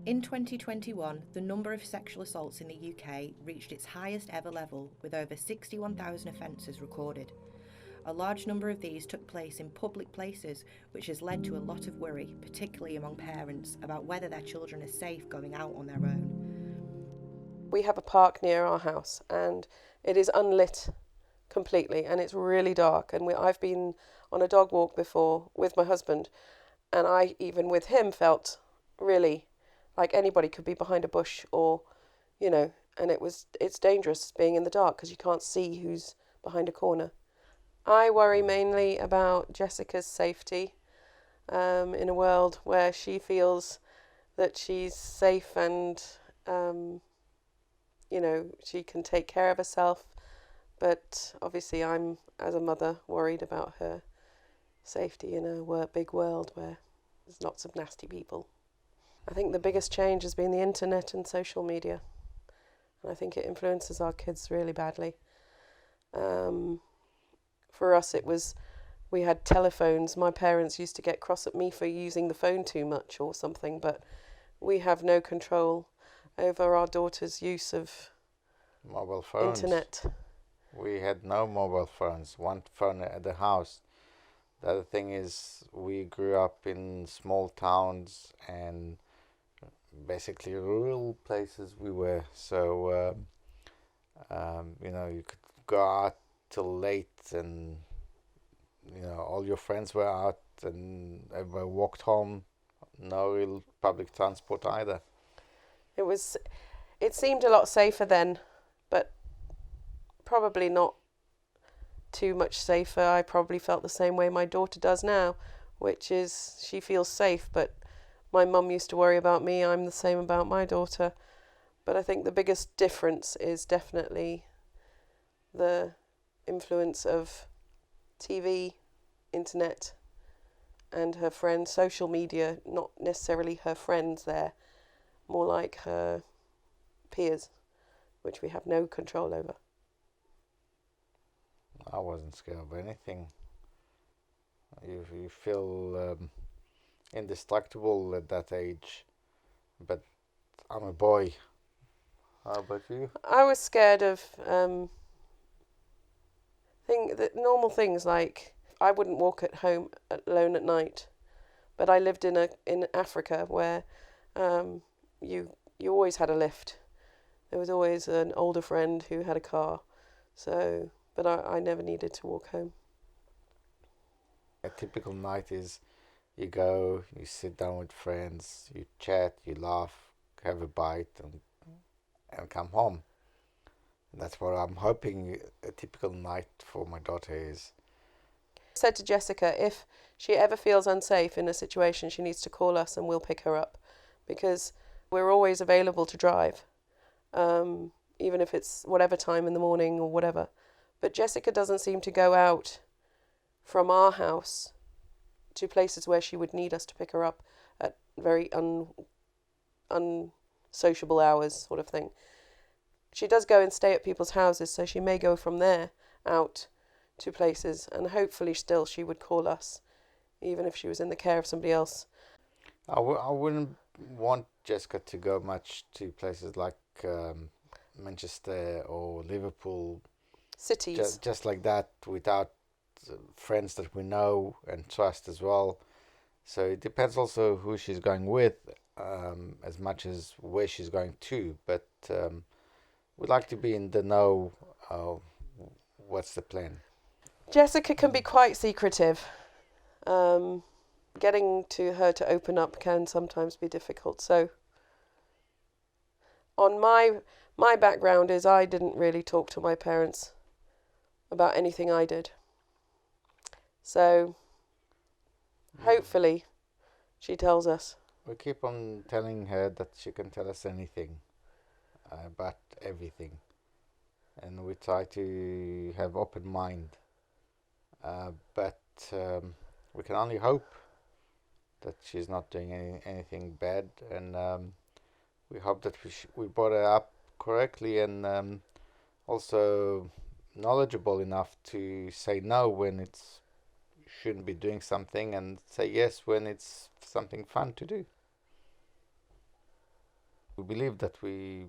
In 2021, the number of sexual assaults in the UK reached its highest ever level, with over 61,000 offences recorded. A large number of these took place in public places, which has led to a lot of worry, particularly among parents, about whether their children are safe going out on their own. We have a park near our house and it is unlit completely and it's really dark. And I've been on a dog walk before with my husband, and I, even with him, felt really like anybody could be behind a bush or, and it's dangerous being in the dark because you can't see who's behind a corner. I worry mainly about Jessica's safety in a world where she feels that she's safe and, she can take care of herself. But obviously, I'm, as a mother, worried about her safety in a big world where there's lots of nasty people. I think the biggest change has been the internet and social media. And I think it influences our kids really badly. For us, we had telephones. My parents used to get cross at me for using the phone too much or something, but we have no control over our daughter's use of Mobile phones. internet. We had no mobile phones, one phone at the house. The other thing is, we grew up in small towns and basically rural places we were. So, you could go out till late and, all your friends were out and everybody walked home. No real public transport either. It seemed a lot safer then, but probably not too much safer. I probably felt the same way my daughter does now, which is she feels safe, but my mum used to worry about me. I'm the same about my daughter. But I think the biggest difference is definitely the influence of TV, internet, and her friends, social media, not necessarily her friends there, more like her peers, which we have no control over. I wasn't scared of anything. You feel indestructible at that age, but I'm a boy. How about you? I was scared of normal things like I wouldn't walk at home alone at night, but I lived in Africa where you always had a lift. There was always an older friend who had a car, but I never needed to walk home. A typical night is you go, you sit down with friends, you chat, you laugh, have a bite, and come home. And that's what I'm hoping a typical night for my daughter is. I said to Jessica, if she ever feels unsafe in a situation, she needs to call us and we'll pick her up, because we're always available to drive, even if it's whatever time in the morning or whatever. But Jessica doesn't seem to go out from our house to places where she would need us to pick her up at very unsociable hours, sort of thing. She does go and stay at people's houses, so she may go from there out to places, and hopefully still she would call us, even if she was in the care of somebody else. I wouldn't want Jessica to go much to places like Manchester or Liverpool. Cities. Just like that, without friends that we know and trust as well. So it depends also who she's going with, as much as where she's going to. But we'd like to be in the know. What's the plan? Jessica can be quite secretive. Getting to her to open up can sometimes be difficult. So on my background is I didn't really talk to my parents about anything I did. So hopefully she tells us. We keep on telling her that she can tell us anything, about everything, and we try to have open mind. But we can only hope that she's not doing anything bad, and we hope that we brought her up correctly and also knowledgeable enough to say no when it's shouldn't be doing something, and say yes when it's something fun to do. We believe that we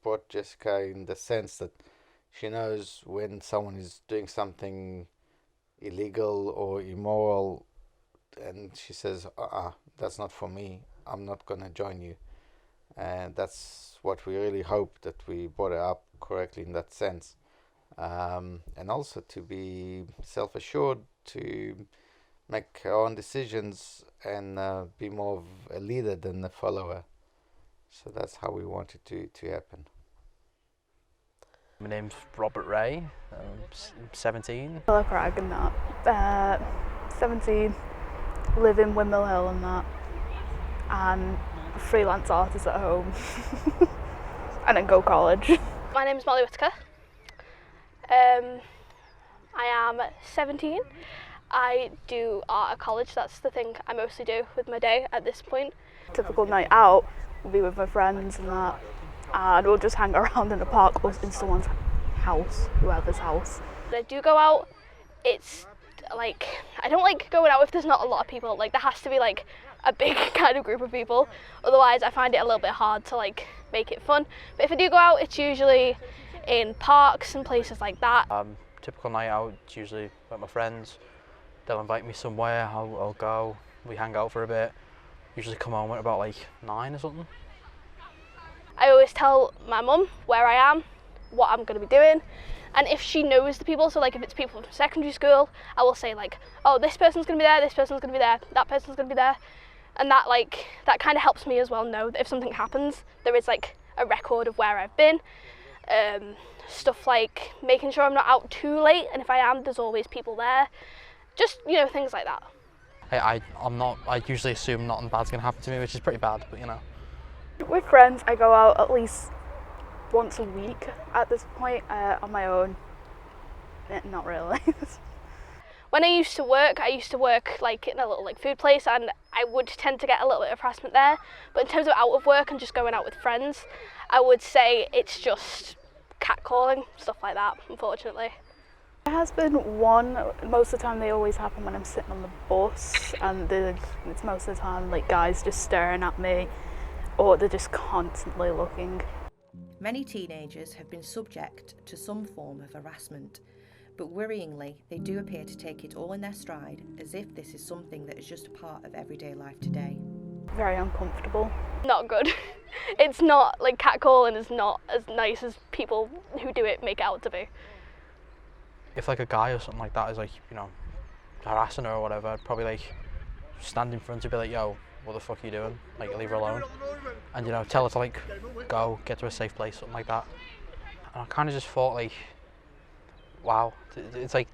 brought Jessica in the sense that she knows when someone is doing something illegal or immoral, and she says, that's not for me, I'm not going to join you. And that's what we really hope, that we brought her up correctly in that sense. And also to be self-assured, to make her own decisions, and be more of a leader than a follower. So that's how we want it to happen. My name's Robert Ray, I'm 17. Philip Rag and that. 17, live in Windmill Hill and that. And freelance artist at home. And then go college. My name is Molly Whitaker. I am 17. I do art at college. That's the thing I mostly do with my day at this point. Typical night out will be with my friends and that, and we'll just hang around in the park or in someone's house, whoever's house. When I do go out, it's like, I don't like going out if there's not a lot of people. Like, there has to be like a big kind of group of people. Otherwise I find it a little bit hard to like make it fun. But if I do go out, it's usually in parks and places like that. Typical night out, it's usually with my friends. They'll invite me somewhere, I'll go, we hang out for a bit. Usually come home at about like 9 or something. I always tell my mum where I am, what I'm going to be doing, and if she knows the people, so like if it's people from secondary school, I will say like, oh, this person's going to be there, this person's going to be there, that person's going to be there, and that kind of helps me as well know that if something happens, there is like a record of where I've been. Stuff like making sure I'm not out too late, and if I am, there's always people there. Just, you know, things like that. I usually assume nothing bad's going to happen to me, which is pretty bad, but you know. With friends, I go out at least once a week at this point, on my own. Not really. When I used to work like in a little like food place, and I would tend to get a little bit of harassment there. But in terms of out of work and just going out with friends, I would say it's just catcalling, stuff like that, unfortunately. There has been one. Most of the time they always happen when I'm sitting on the bus, and it's most of the time like guys just staring at me, or they're just constantly looking. Many teenagers have been subject to some form of harassment, but worryingly, they do appear to take it all in their stride, as if this is something that is just a part of everyday life today. Very uncomfortable. Not good. It's not, like, catcalling is not as nice as people who do it make it out to be. If like a guy or something like that is like, you know, harassing her or whatever, I'd probably like stand in front and be like, yo, what the fuck are you doing? Like, leave her alone. And, you know, tell her to like go, get to a safe place, something like that. And I kind of just thought like, wow, it's like,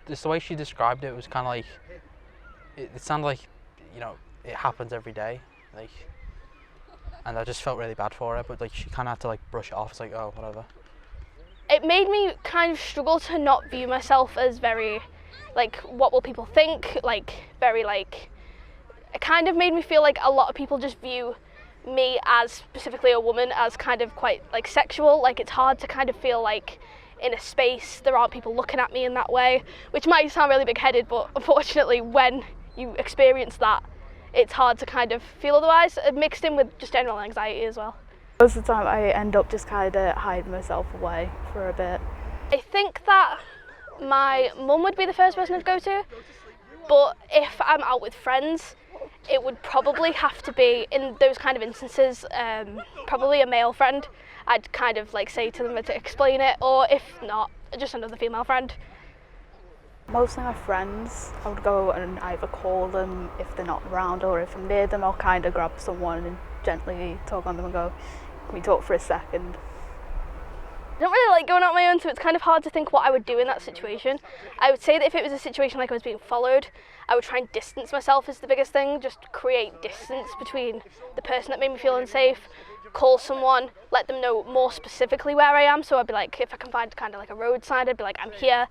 it's the way she described it, it was kind of like, it sounded like, you know, it happens every day, like, and I just felt really bad for her, but like she kind of had to like brush it off. It's like, oh, whatever. It made me kind of struggle to not view myself as very, like, what will people think, like, very, like, it kind of made me feel like a lot of people just view me as, specifically a woman, as kind of quite, like, sexual. Like, it's hard to kind of feel like in a space there aren't people looking at me in that way, which might sound really big-headed, but unfortunately when you experience that, it's hard to kind of feel otherwise, mixed in with just general anxiety as well. Most of the time I end up just kind of hiding myself away for a bit. I think that my mum would be the first person I'd go to, but if I'm out with friends, it would probably have to be, in those kind of instances, probably a male friend. I'd kind of like say to them to explain it, or if not, just another female friend. Mostly my friends, I would go and either call them if they're not around, or if I'm near them, I'll kind of grab someone and gently talk on them and go, can we talk for a second? I don't really like going out on my own, so it's kind of hard to think what I would do in that situation. I would say that if it was a situation like I was being followed, I would try and distance myself is the biggest thing, just create distance between the person that made me feel unsafe, call someone, let them know more specifically where I am, so I'd be like, if I can find kind of like a road sign, I'd be like, I'm here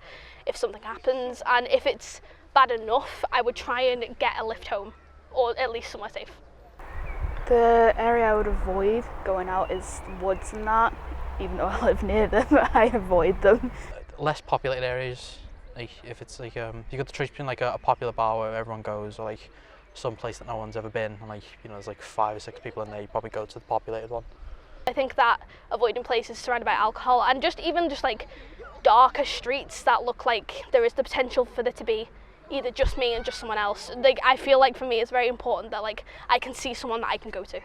if something happens, and if it's bad enough, I would try and get a lift home, or at least somewhere safe. The area I would avoid going out is woods and that. Even though I live near them, I avoid them. Less populated areas, like if it's like you got the choice between like a popular bar where everyone goes, or like some place that no one's ever been, and like, you know, there's like 5 or 6 people in there, you probably go to the populated one. I think that avoiding places surrounded by alcohol and just like darker streets that look like there is the potential for there to be either just me and just someone else. Like, I feel like for me it's very important that like I can see someone that I can go to.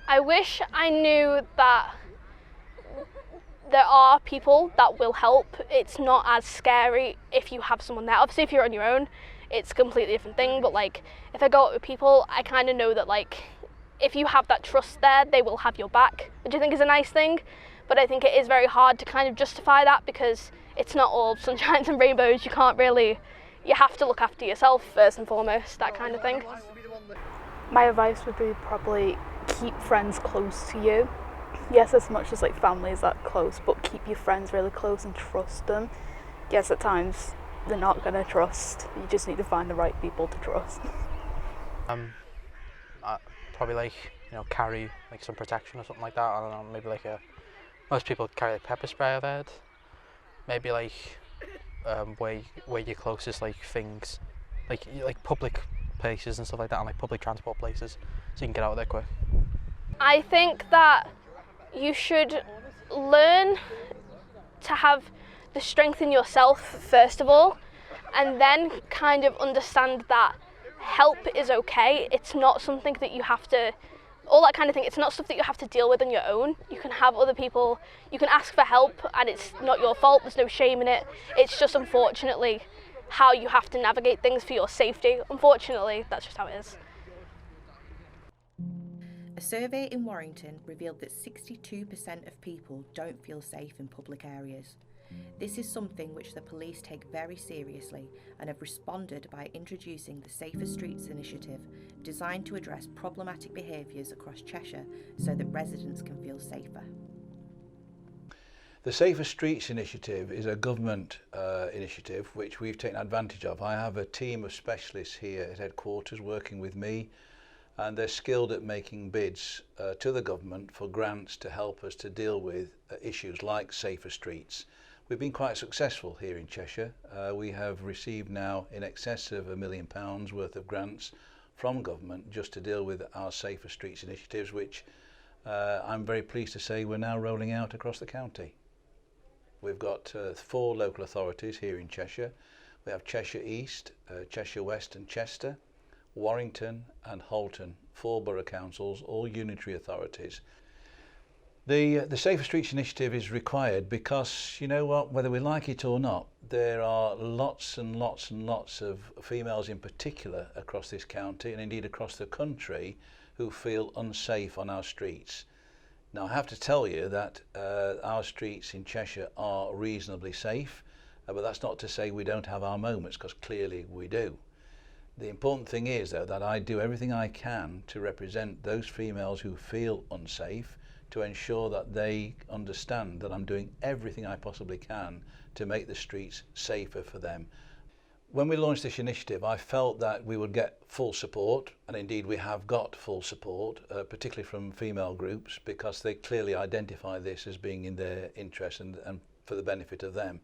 I wish I knew that there are people that will help. It's not as scary if you have someone there. Obviously, if you're on your own, it's a completely different thing. But like, if I go out with people, I kind of know that like, if you have that trust there, they will have your back, which I think is a nice thing. But I think it is very hard to kind of justify that because it's not all sunshines and rainbows. You can't really, you have to look after yourself first and foremost, that kind of thing. My advice would be probably keep friends close to you. Yes, as much as like family is that close, but keep your friends really close and trust them. Yes, at times they're not going to trust. You just need to find the right people to trust. Probably like, carry like some protection or something like that. I don't know, maybe like most people carry like pepper spray, I've heard. Maybe like where your closest like things, like public places and stuff like that, and like public transport places, so you can get out of there quick. I think that you should learn to have the strength in yourself first of all, and then kind of understand that help is okay. It's not something that you have to, all that kind of thing, it's not stuff that you have to deal with on your own. You can have other people, you can ask for help and it's not your fault, there's no shame in it. It's just unfortunately how you have to navigate things for your safety. Unfortunately, that's just how it is. A survey in Warrington revealed that 62% of people don't feel safe in public areas. This is something which the police take very seriously and have responded by introducing the Safer Streets initiative, designed to address problematic behaviours across Cheshire so that residents can feel safer. The Safer Streets initiative is a government initiative which we've taken advantage of. I have a team of specialists here at headquarters working with me, and they're skilled at making bids to the government for grants to help us to deal with issues like safer streets. We've been quite successful here in Cheshire. We have received now in excess of £1 million worth of grants from government just to deal with our Safer Streets initiatives, which I'm very pleased to say we're now rolling out across the county. We've got 4 local authorities here in Cheshire. We have Cheshire East, Cheshire West and Chester, Warrington and Halton, 4 borough councils, all unitary authorities. The Safer Streets initiative is required because, you know what, whether we like it or not, there are lots and lots and lots of females in particular across this county and indeed across the country who feel unsafe on our streets. Now, I have to tell you that our streets in Cheshire are reasonably safe, but that's not to say we don't have our moments, because clearly we do. The important thing is, though, that I do everything I can to represent those females who feel unsafe, to ensure that they understand that I'm doing everything I possibly can to make the streets safer for them. When we launched this initiative, I felt that we would get full support, and indeed we have got full support, particularly from female groups, because they clearly identify this as being in their interest and for the benefit of them.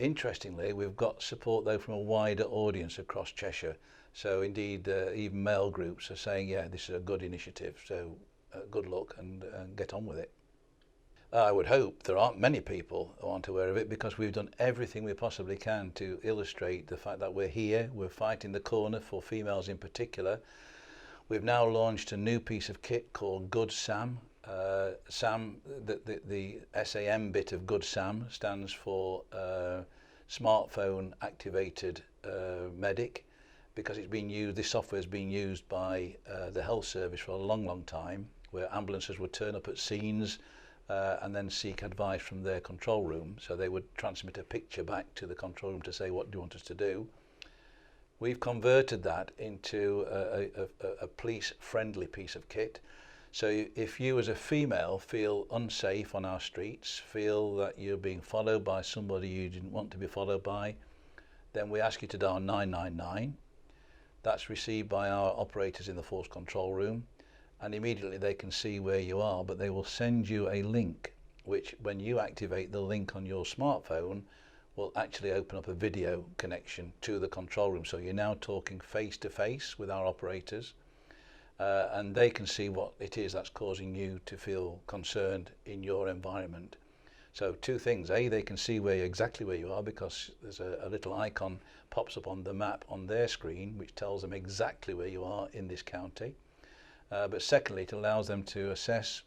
Interestingly, we've got support though from a wider audience across Cheshire. So indeed, even male groups are saying, yeah, this is a good initiative, so good luck and get on with it. I would hope there aren't many people who aren't aware of it, because we've done everything we possibly can to illustrate the fact that we're here, we're fighting the corner for females in particular. We've now launched a new piece of kit called Good Sam. SAM, the SAM bit of Good Sam stands for Smartphone Activated Medic, because it's been used, this software has been used by the health service for a long, long time, where ambulances would turn up at scenes and then seek advice from their control room. So they would transmit a picture back to the control room to say, what do you want us to do? We've converted that into a police-friendly piece of kit. So if you as a female feel unsafe on our streets, feel that you're being followed by somebody you didn't want to be followed by, then we ask you to dial 999. That's received by our operators in the force control room, and immediately they can see where you are, but they will send you a link, which when you activate the link on your smartphone will actually open up a video connection to the control room. So you're now talking face to face with our operators, and they can see what it is that's causing you to feel concerned in your environment. So two things: A, they can see exactly where you are, because there's a little icon pops up on the map on their screen which tells them exactly where you are in this county. But secondly, it allows them to assess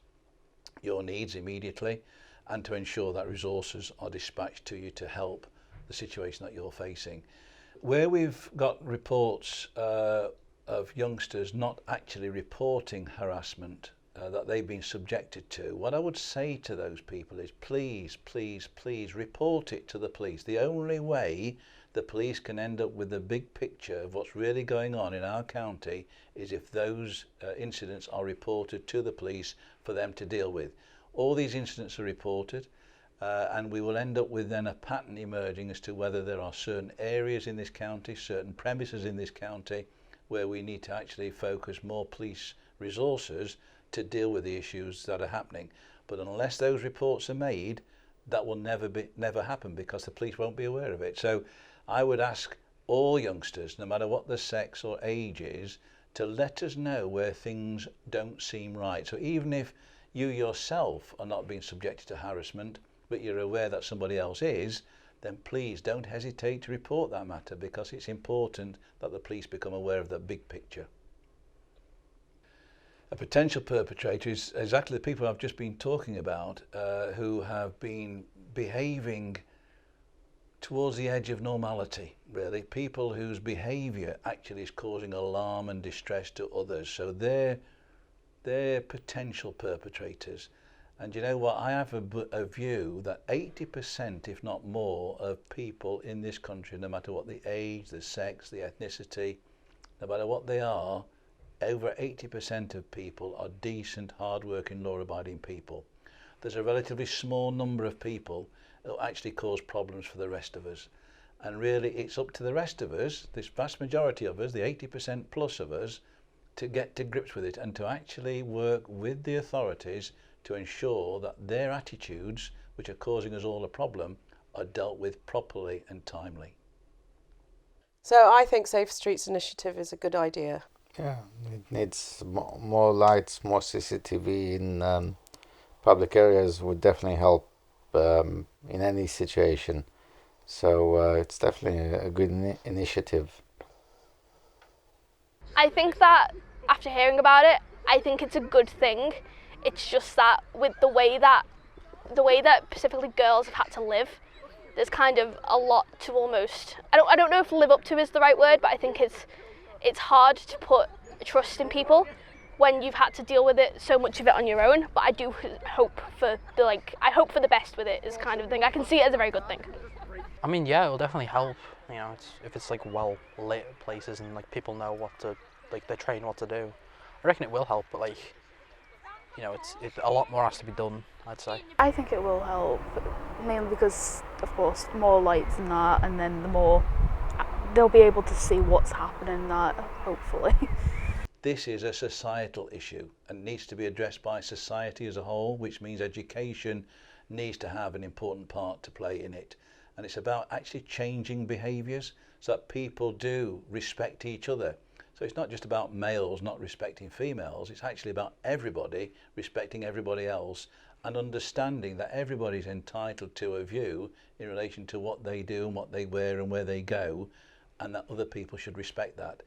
your needs immediately and to ensure that resources are dispatched to you to help the situation that you're facing. Where we've got reports of youngsters not actually reporting harassment that they've been subjected to, what I would say to those people is please, please, please report it to the police. The only way the police can end up with the big picture of what's really going on in our county is if those incidents are reported to the police for them to deal with. All these incidents are reported, and we will end up with then a pattern emerging as to whether there are certain areas in this county, certain premises in this county, where we need to actually focus more police resources to deal with the issues that are happening. But unless those reports are made, that will never happen, because the police won't be aware of it. So I would ask all youngsters, no matter what their sex or age is, to let us know where things don't seem right. So even if you yourself are not being subjected to harassment, but you're aware that somebody else is, then please don't hesitate to report that matter, because it's important that the police become aware of the big picture. A potential perpetrator is exactly the people I've just been talking about, who have been behaving towards the edge of normality, really. People whose behaviour actually is causing alarm and distress to others. So they're potential perpetrators. And you know what? I have a view that 80%, if not more, of people in this country, no matter what the age, the sex, the ethnicity, no matter what they are, over 80% of people are decent, hard-working, law-abiding people. There's a relatively small number of people that will actually cause problems for the rest of us. And really, it's up to the rest of us, this vast majority of us, the 80% plus of us, to get to grips with it and to actually work with the authorities to ensure that their attitudes, which are causing us all a problem, are dealt with properly and timely. So I think Safe Streets Initiative is a good idea. Yeah, it needs more lights, more CCTV in public areas would definitely help in any situation. So it's definitely a good initiative. I think that after hearing about it, I think it's a good thing. It's just that with the way that specifically girls have had to live, there's kind of a lot to almost, I don't know if live up to is the right word, but I think it's hard to put trust in people when you've had to deal with it, so much of it on your own. But I do hope for the best with it, is kind of thing. I can see it as a very good thing. I mean, yeah, it will definitely help. You know, if it's like well lit places and like people know what to, like they're trained what to do. I reckon it will help, but like, you know, it's a lot more has to be done, I'd say. I think it will help, mainly because, of course, more lights and that, and then the more they'll be able to see what's happening that, hopefully. This is a societal issue and needs to be addressed by society as a whole, which means education needs to have an important part to play in it. And it's about actually changing behaviours so that people do respect each other. So it's not just about males not respecting females, it's actually about everybody respecting everybody else and understanding that everybody's entitled to a view in relation to what they do and what they wear and where they go, and that other people should respect that.